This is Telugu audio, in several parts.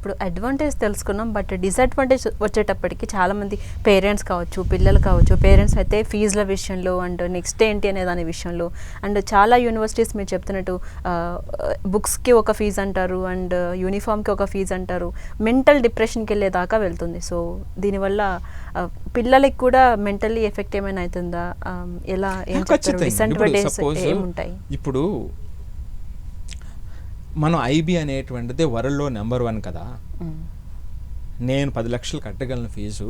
ఇప్పుడు అడ్వాంటేజ్ తెలుసుకున్నాం, బట్ డిసడ్వాంటేజ్ వచ్చేటప్పటికి చాలామంది పేరెంట్స్ కావచ్చు, పిల్లలు కావచ్చు, పేరెంట్స్ అయితే ఫీజుల విషయంలో అండ్ నెక్స్ట్ ఏంటి అనే దాని విషయంలో, అండ్ చాలా యూనివర్సిటీస్ మీరు చెప్తున్నట్టు బుక్స్కి ఒక ఫీజు అంటారు అండ్ యూనిఫామ్కి ఒక ఫీజు అంటారు, మెంటల్ డిప్రెషన్కి వెళ్ళేదాకా వెళ్తుంది. సో దీనివల్ల పిల్లలకి కూడా మెంటల్లీ ఎఫెక్ట్ ఏమైనా అవుతుందా, ఎలా ఏం చెప్తారు, డిసడ్వాంటేజెస్ ఏముంటాయి? ఇప్పుడు మనం ఐబీ అనేటువంటిది వరల్డ్లో నెంబర్ 1 కదా. నేను 10 లక్షలు కట్టగలను ఫీజు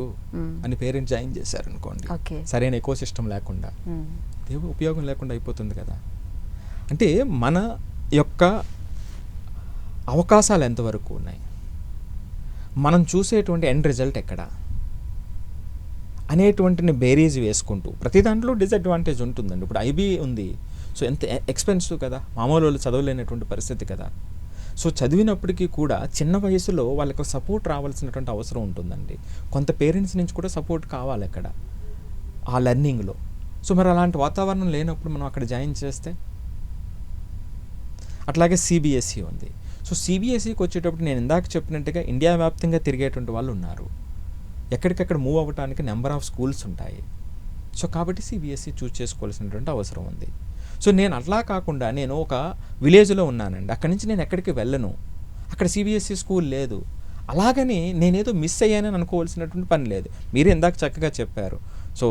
అని పేరెంట్స్ జాయిన్ చేశారనుకోండి, సరైన ఎకో సిస్టమ్ లేకుండా ఏవో ఉపయోగం లేకుండా అయిపోతుంది కదా. అంటే మన యొక్క అవకాశాలు ఎంతవరకు ఉన్నాయి, మనం చూసేటువంటి ఎండ్ రిజల్ట్ ఎక్కడ అనేటువంటిని బేరీజ్ వేసుకుంటూ ప్రతి దాంట్లో డిసడ్వాంటేజ్ ఉంటుందండి. ఇప్పుడు ఐబీ ఉంది, సో ఎంత ఎక్స్పెన్సివ్ కదా, మామూలు వాళ్ళు చదవలేనటువంటి పరిస్థితి కదా. సో చదివినప్పటికీ కూడా చిన్న వయసులో వాళ్ళకి సపోర్ట్ రావాల్సినటువంటి అవసరం ఉంటుందండి. కొంత పేరెంట్స్ నుంచి కూడా సపోర్ట్ కావాలి అక్కడ ఆ లెర్నింగ్లో. సో మరి అలాంటి వాతావరణం లేనప్పుడు మనం అక్కడ జాయిన్ చేస్తే, అట్లాగే సిబిఎస్ఈ ఉంది. సో సిబిఎస్ఈకి వచ్చేటప్పుడు నేను ఇందాక చెప్పినట్టుగా ఇండియా వ్యాప్తంగా తిరిగేటువంటి వాళ్ళు ఉన్నారు, ఎక్కడికక్కడ మూవ్ అవ్వడానికి నెంబర్ ఆఫ్ స్కూల్స్ ఉంటాయి. సో కాబట్టి సిబిఎస్ఈ చూస్ చేసుకోవాల్సినటువంటి అవసరం ఉంది. సో నేను అట్లా కాకుండా నేను ఒక విలేజ్లో ఉన్నానండి, అక్కడి నుంచి నేను ఎక్కడికి వెళ్ళను, అక్కడ సిబిఎస్ఈ స్కూల్ లేదు, అలాగని నేనేదో మిస్ అయ్యానని అనుకోవాల్సినటువంటి పని లేదు. మీరు ఇందాక చక్కగా చెప్పారు, సో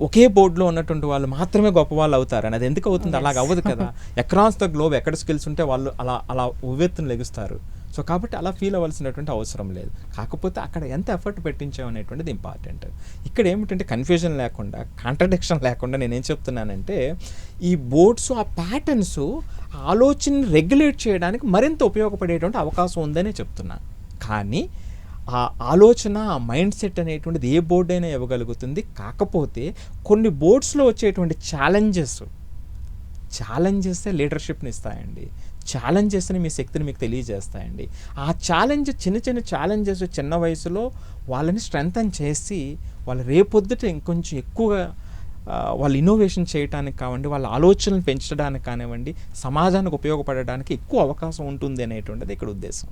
ఒకే బోర్డులో ఉన్నటువంటి వాళ్ళు మాత్రమే గొప్ప వాళ్ళు అవుతారని. అది ఎందుకు అవుతుంది? అలాగ అవ్వదు కదా. అక్రాస్ ద గ్లోబ్ ఎక్కడ స్కిల్స్ ఉంటే వాళ్ళు అలా అలా ఉవ్వెత్తున లెగుస్తారు. సో కాబట్టి అలా ఫీల్ అవ్వాల్సినటువంటి అవసరం లేదు. కాకపోతే అక్కడ ఎంత ఎఫర్ట్ పెట్టించాం అనేటువంటిది ఇంపార్టెంట్. ఇక్కడ ఏమిటంటే కన్ఫ్యూజన్ లేకుండా, కాంట్రడిక్షన్ లేకుండా నేనేం చెప్తున్నానంటే, ఈ బోర్డ్స్ ఆ ప్యాటర్న్స్ ఆలోచనని రెగ్యులేట్ చేయడానికి మరింత ఉపయోగపడేటువంటి అవకాశం ఉందనే చెప్తున్నాను. కానీ ఆ ఆలోచన, ఆ మైండ్ సెట్ అనేటువంటిది ఏ బోర్డు అయినా ఇవ్వగలుగుతుంది. కాకపోతే కొన్ని బోర్డ్స్లో వచ్చేటువంటి ఛాలెంజెస్ లీడర్షిప్ని ఇస్తాయండి. ఛాలెంజెస్ని మీ శక్తిని మీకు తెలియజేస్తాయండి. ఆ చిన్న చిన్న ఛాలెంజెస్ చిన్న వయసులో వాళ్ళని స్ట్రెంథన్ చేసి వాళ్ళు రేపొద్దుట ఇంకొంచెం ఎక్కువగా వాళ్ళు ఇన్నోవేషన్ చేయడానికి కానివ్వండి, వాళ్ళ ఆలోచనలు పెంచడానికి కానివ్వండి, సమాజానికి ఉపయోగపడడానికి ఎక్కువ అవకాశం ఉంటుంది అనేటువంటిది ఇక్కడ ఉద్దేశం.